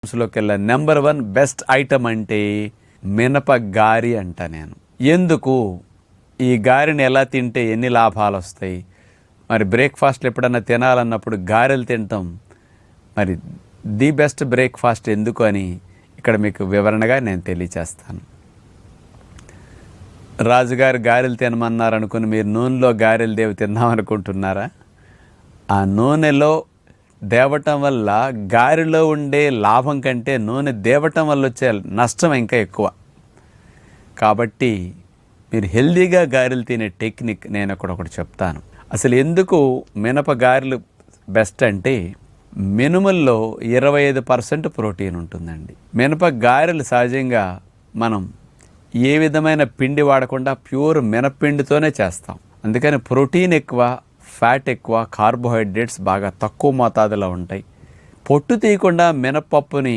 లోకెల్లా number 1 best item అంటే మినప గారి అంట నేను. ఎందుకు ఈ గారెని ఎలా తింటే ఎన్ని లాభాలు వస్తాయి, మరి బ్రేక్ఫాస్ట్లు ఎప్పుడన్నా తినాలన్నప్పుడు గారెలు తింటాం, మరి ది బెస్ట్ బ్రేక్ఫాస్ట్ ఎందుకు అని ఇక్కడ మీకు వివరణగా నేను తెలియచేస్తాను. రాజుగారు గారెలు తినమన్నారనుకుని మీరు నూనెలో గారెలు తిందామనుకుంటున్నారా? ఆ నూనెలో దేవటం వల్ల గారెలో ఉండే లాభం కంటే నూనె దేవటం వల్ల వచ్చే నష్టం ఇంకా ఎక్కువ. కాబట్టి మీరు హెల్దీగా గారెలు తినే టెక్నిక్ నేను ఒకటి చెప్తాను. అసలు ఎందుకు మినప గారెలు బెస్ట్ అంటే మినుముల్లో 25% ప్రోటీన్ ఉంటుందండి. మినప గారెలు సహజంగా మనం ఏ విధమైన పిండి వాడకుండా ప్యూర్ మినపిండితోనే చేస్తాం. అందుకని ప్రోటీన్ ఎక్కువ, ఫ్యాట్ ఎక్కువ, కార్బోహైడ్రేట్స్ బాగా తక్కువ మోతాదులో ఉంటాయి. పొట్టు తీయకుండా మినపప్పుని